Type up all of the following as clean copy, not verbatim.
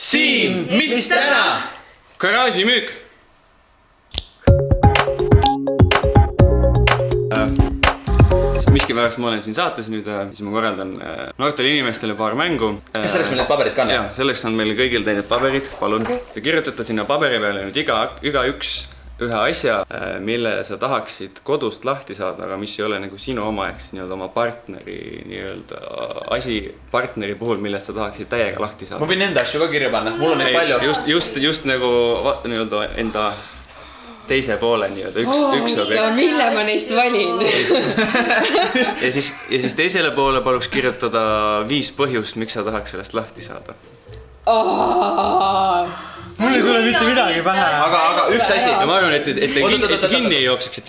Siim, mis täna? Garaažimüük. Miskipärast ma olen siin saates nüüd, siis ma korraldan noortele inimestele paar mängu. Kas selleks meil need paberid ka? Jah, selleks on meil kõigil teinud paberid, palun. Te kirjutate sinna paberi peale nüüd iga üks ühe asja, mille sa tahaksid kodust lahti saada, aga mis ei ole nagu sinu oma, ehk siis oma partneri asi partneri puhul, millest sa tahaksid täiega lahti saada. Ma võin enda asju ka kirja panna, mul on neid palju. Just nagu enda teise poole üks objekt. Mille ma neist valin? Ja siis teisele poole paluks kirjutada 5 põhjust, miks sa tahaks sellest lahti saada. Mul ei tule mitte midagi pähe. Aga üks asi. Ma arvan, et te kinni ei jookseks,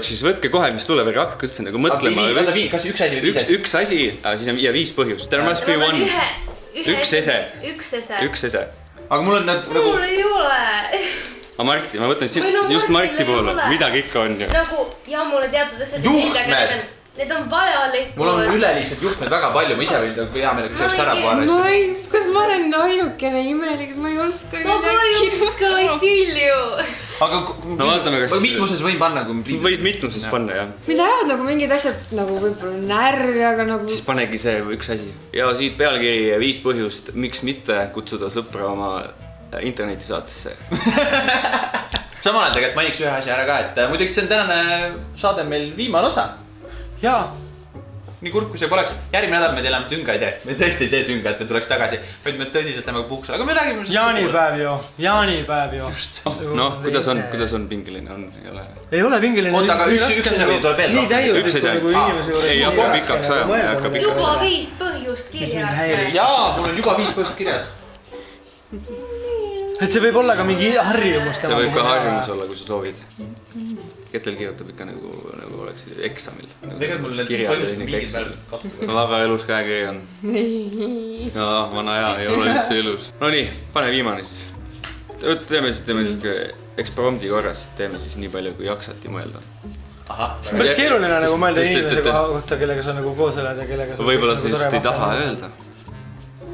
siis võtke kohe, mis tuleb, aga hakake üldse nagu mõtlema. Kas üks asi või 5 asi? Üks asi, siis on 5 põhjust. There must be one. Üks ese. Aga mul on nagu... Mul ei ole. Aga Marti, ma võtan just Marti poole. Midagi ikka on ju. Nagu, ja mulle teatud asjad... Juhtmed! Need on vajalikud. Mul on üleliigsed juhtmed väga palju, ma ise võin hea meelega sellest ära paar asja. Kas ma olen ainukene imelik, et ma ei oska ma ka ei oska, I feel you. Aga no vaatame, kas... mitmuses võin panna, kui... Võid mitmuses panna, jah. Mind ajavad nagu mingid asjad nagu võib-olla närvi, aga nagu... Siis panegi see üks asi. Ja siit pealkiri 5 põhjust, miks mitte kutsuda sõpra oma internetisaatesse. Samal ajal tegelikult mainiks ühe asja ära ka, et muidugi see on tänane saade meil viimane osa. Jaa, nii kurb, kui see poleks. Järgmine nädal me teeme tünga ei tee. Me tõesti ei tee tünga, et me tuleks tagasi. Vaid me tõsiselt lähme puhkusele. Aga me räägime... Jaanipäev ju. Just. No, kuidas on pingeline? Ei ole pingeline. Oota, aga üks ase või tuleb veel nii täiuslik nagu inimese juures. Ei hakka pikaks ajama. Juba 5 põhjust kirjas. Jaa, mul on juba 5 põhjust kirjas. Et see võib olla ka mingi harjumus. See võib ka harjumus olla, kui sa soovid. Ketel kirjutab ikka nagu oleks eksamil. Tegelikult mul need põhjused mingid veel kattuvad. Väga elus käekiri on. Jaa, vana hea, ei ole üldse elus. No nii, pane viimane siis. Teeme siis ekspromdi korras, teeme siis nii palju, kui jaksati mõelda. Päris keeruline nagu mõelda inimese kohta, kellega sa nagu koos elad ja kellega... Võib-olla sa lihtsalt ei taha öelda.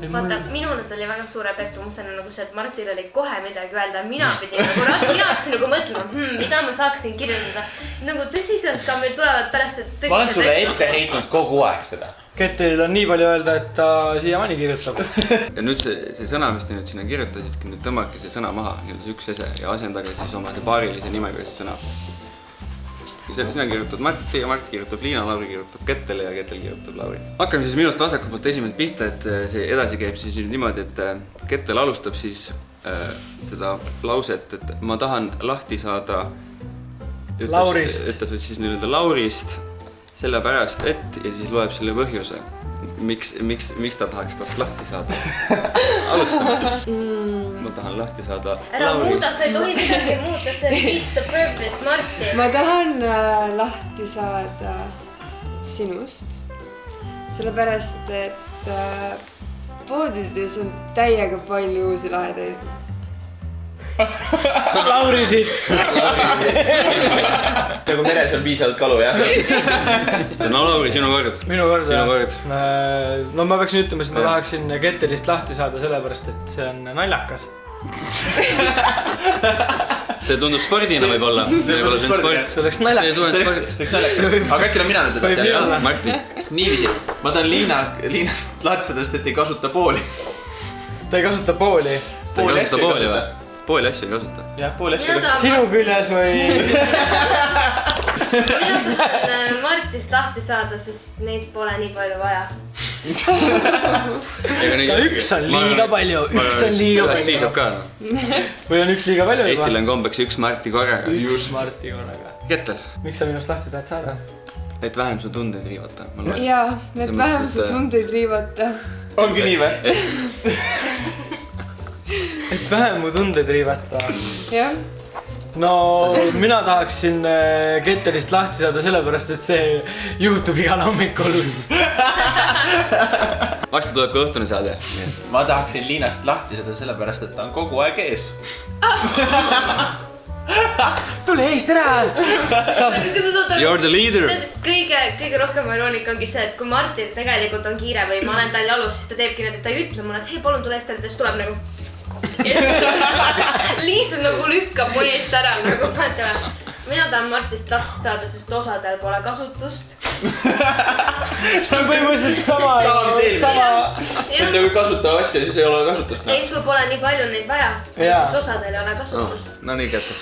Vaata, minult oli väga suure pettumusena nagu see, et Martil oli kohe midagi öelda. Mina pidin nagu raske hakkasin nagu mõtlema, mida ma saaksin kirjutada. Nagu tõsiselt ka meil tulevad pärast, et tõsiselt... Ma olen sulle ette heitnud kogu aeg seda. Ketelil on nii palju öelda, et ta siiamaani kirjutab. Ja nüüd see sõna, mis te nüüd sinna kirjutasidki, nüüd tõmmake see sõna maha, see üks ese ja asendage siis oma paarilise nimega see sõna. Sina kirjutad Marti ja Mart kirjutab Liina, Lauri kirjutab Ketele ja Ketel kirjutab Lauri. Hakkame siis minust vasakult poolt esimene pihta, et see edasi käib siis niimoodi, et Ketel alustab siis seda lauset, et ma tahan lahti saada Laurist. Ütleb siis nüüd Laurist sellepärast, et ja siis loeb selle põhjuse. Miks ta tahaks tast lahti saada? Alustame. Ma tahan lahti saada Ära Laurist. muuda, sa ei tohi midagi muuta, see beats the purpose, Marti. Ma tahan lahti saada sinust. Sellepärast, et poodides on täiega palju uusi lahedaid. Laurisid. Nagu meres on piisavalt kalu, jah? No Lauri, sinu kord. Minu kord. Sinu kord. No ma peaksin ütlema, et ma tahaksin Ketelist lahti saada sellepärast, et see on naljakas. See tundub spordina võib-olla. See oleks naljakas. Aga äkki on mina nüüd edasi. Marti. Niiviisi, ma tahan Liinast lahti sadast, et ei kasuta pooli. Ta ei kasuta pooli. Ta ei kasuta pooli või? Pooli asju ei kasuta. Jah, pooli asju. Sinu küljes või? Mina tahan Martist lahti saada, sest neid pole nii palju vaja. Ka üks on liiga palju. Üks on liiga palju. Piisab ka. Või on üks liiga palju? Eestil on kombeks üks Marti korraga. Üks Marti korraga. Ketel. Miks sa minust lahti tahad saada? Et vähem su tundeid riivata. Jaa, et vähem su tundeid riivata. Ongi nii või? Et vähem mu tundeid riivata. Jah. No, mina tahaksin Ketelist lahti saada sellepärast, et see juhtub igal hommikul. Varsti tuleb ka õhtune saade. Ma tahaksin Liinast lahti saada sellepärast, et ta on kogu aeg ees. Tule eest ära! You're the leader! Kõige rohkem iroonika ongi see, et kui Martil tegelikult on kiire või ma olen tal jalus, siis ta teebki need, et ta ei ütle mulle, et hei, palun tule eest, et tuleb nagu lihtsalt nagu lükkab mu eest ära nagu vaata. Mina tahan Martist lahti saada, sest osadel pole kasutust. see on põhimõtteliselt sama. Nende kui kasutava asja, siis ei ole kasutust. Ei, sul pole nii palju neid vaja. Siis osadel ei ole kasutust. No nii kätte.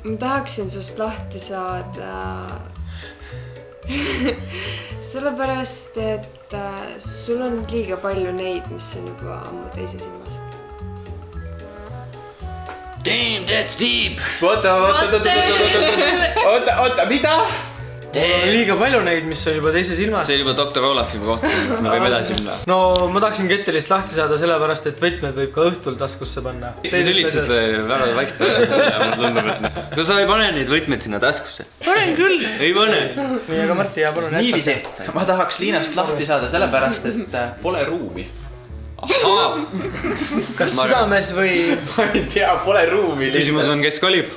ma tahaksin sust lahti saada sellepärast, et sul on liiga palju neid, mis on juba ammu teise silmas. Damn, that's deep! Oota, mida? Liiga palju neid, mis on juba teise silmas. See oli juba Dr. Olafi kohta, me võime edasi minna. No ma tahaksin Kettelist lahti saada sellepärast, et võtmed võib ka õhtul taskusse panna. Te tülitsed väga vaikselt asjad, mulle tundub, et no sa ei pane neid võtmed sinna taskusse. Panen küll! Ei pane! Nii, aga Marti, ja palun Niiviisi, ma tahaks Liinast lahti saada sellepärast, et pole ruumi. Kas südames või? Ma ei tea, pole ruumi. Küsimus on, kes kolib?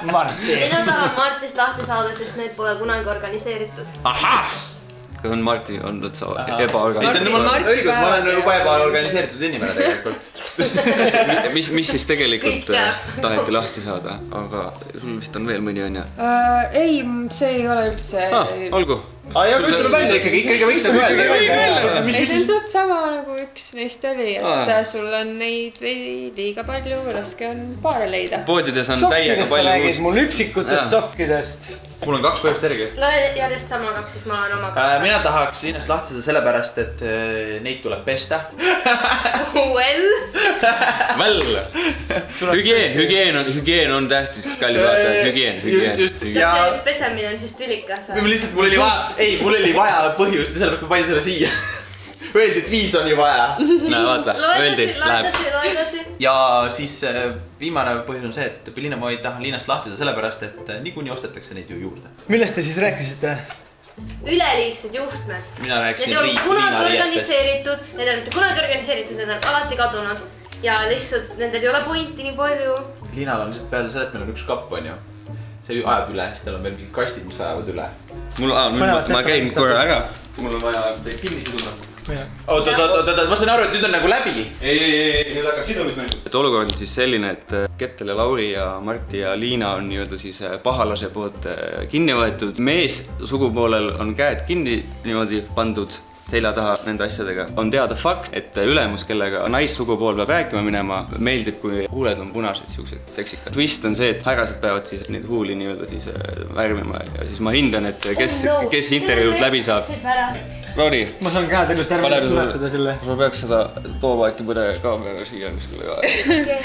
Marti. Mina tahan Martist lahti saada, sest need pole kunagi organiseeritud. Ahah! Kas on Marti olnud sa ebaorganiseeritud? Mul on õigus, ma olen juba ebaorganiseeritud inimene tegelikult. Mis siis tegelikult taheti lahti saada, aga sul vist on veel mõni on ja? Ei, see ei ole üldse... Olgu. Aga ütleme välja ikkagi võiks nagu öelda. Ei, see on suht sama nagu üks neist oli, et sul on neid liiga palju, raske on paare leida. Poodides on täiega palju uus. Mul üksikutest sokkidest. Mul on 2 põhjust järgi. Järjest sama 2, siis ma olen oma 2. Mina tahaks Liinast lahti saada sellepärast, et neid tuleb pesta. Hügieen on tähtis, kalli vaata, hügieen. See pesemine on siis tülikas. Mul oli vaja põhjust ja sellepärast ma panin selle siia. Öeldi, et 5 on ju vaja. Näe, vaata, öeldi, läheb. Ja siis viimane põhjus on see, et ma ei taha Liinast lahti saada sellepärast, et niikuinii ostetakse neid ju juurde. Millest te siis rääkisite? Üleliigsed juhtmed. Mina rääkisin Need ei ole kunagi organiseeritud, need on alati kadunud. Ja lihtsalt nendel ei ole pointi nii palju. Liinal on lihtsalt peale selle, et meil on üks kapp, on ju. See ajab üle, siis tal on veel mingid kastid, mis ajavad üle. Ma käin korra ära. Mul on vaja teid kinni siduda. Oot, ma saan aru, et nüüd on nagu läbi. Ei, nüüd hakkab sidumismängu. Olukord on siis selline, et Kettel ja Lauri ja Marti ja Liina on nii-öelda siis pahalase poolt kinni võetud. Mees sugupoolel on käed kinni niimoodi pandud selja taha nende asjadega. On teada fakt, et ülemus, kellega naissugupool peab rääkima minema, meeldib, kui huuled on punased, siuksed seksikad. Twist on see, et härrased peavad siis neid huuli nii-öelda siis värvima ja siis ma hindan, et kes intervjuud läbi saab. Lauri. Ma saan käed elust ära suletada selle. Ma peaks seda tooma äkki mõne kaamera siia kuskile ka.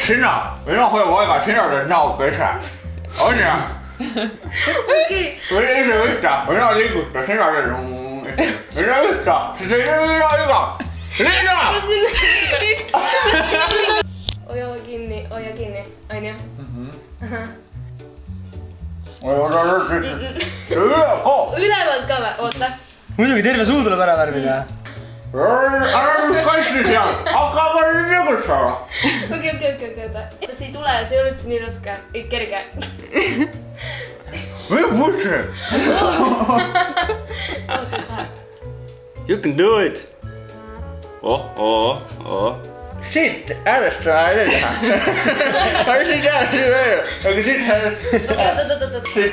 Sina hoia aega, sina teed näo pesa. On ja? Või ise võtta, mina liiguta, sina teed... Mina võtta, see teine Liina iga. Liina! Hoia kinni, on ju? Ülevalt ka või? Oota. Muidugi terve suu tuleb ära värvida. Ära nüüd kassi seal, hakka ma nüüd tegutsema. Okei. Tas ei tule, see ei ole üldse nii raske, kerge. Või mõtlen? You can do it. Siit äärest vaja ei teha. Ma ei siin teha siin veel. Aga siit äärest. Oot. See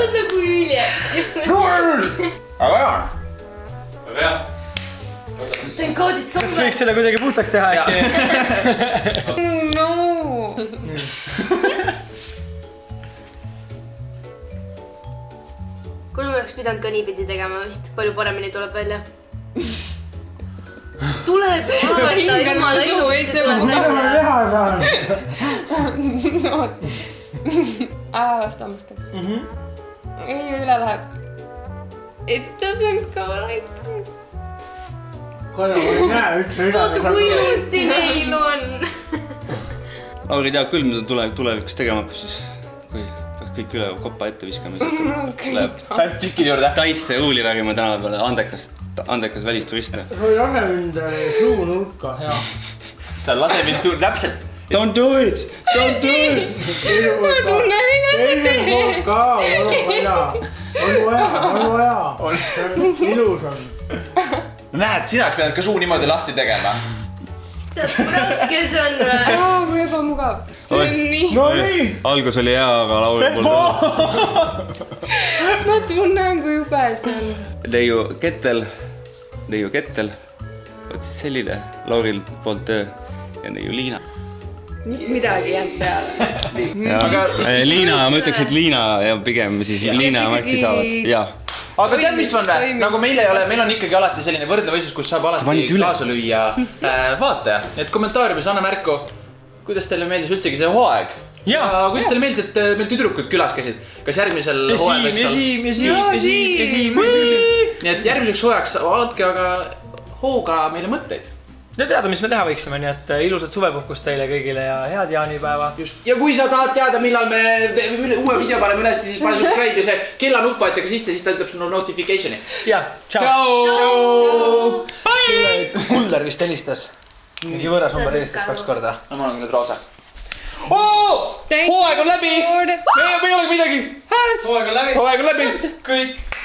on nagu üljes. Aga jah. Teen koodid Kas sulle. võiks selle kuidagi puhtaks teha äkki? No! Kui ma oleks pidanud ka niipidi tegema vist, palju paremini tuleb välja. Tuleb vaata, jumala ilusti tuleb välja. Teha saan. Vasta hammastab. Ei, üle läheb. It doesn't go like this. Kaja, ma ei näe üldse Oota, kui ilusti neil on. Lauri teab küll, mida tulevikus tegema hakkab siis, kui peaks kõik üle kopa ette viskama. Läheb tšikide juurde. Taisse huuli värima tänava peale, andekas välisturist. Sa ei lase mind suu nurka, hea. Sa lase mind suur täpselt. Don't do it! Don't do it! Ma tunnen, mida sa teed. Ka, on vaja. Ilus on. Näed, sina oleks pidanud ka suu niimoodi lahti tegema. tead kui raske see on või? Kui ebamugav. See on nii. no nii . algus oli hea , aga laul polnud . Ma tunnen kui jube see on. Leiu Kettel , vot siis selline Lauril poolt töö ja Neiu Liina . Midagi jääb peale. Liina , ma ütleks , et Liina ja pigem siis Liina ja Marti saavad , jah . aga tead , mis on või ? nagu meil ei ole , meil on ikkagi alati selline võrdlevõistlus , kus saab alati kaasa lüüa vaataja . et kommentaariumis anna märku , kuidas teile meeldis üldsegi see hooaeg . ja kuidas teile meeldis , et meil tüdrukud külas käisid ? kas järgmisel hooaeg võiks olla ? nii et järgmiseks hooajaks andke aga hooga meile mõtteid . ja teada , mis me teha võiksime , nii et ilusat suvepuhkust teile kõigile ja head jaanipäeva . just , ja kui sa tahad teada , millal me uue video paneme üles , siis pane subscribe ja see kellanupp vajutage sisse , siis ta ütleb sulle notification'i . ja , tšau . Kuller vist helistas . mingi võõras number helistas 2 korda . no ma olen küll roose . hooaeg on läbi . me ei ole midagi . hooaeg on läbi . hooaeg on läbi . kõik .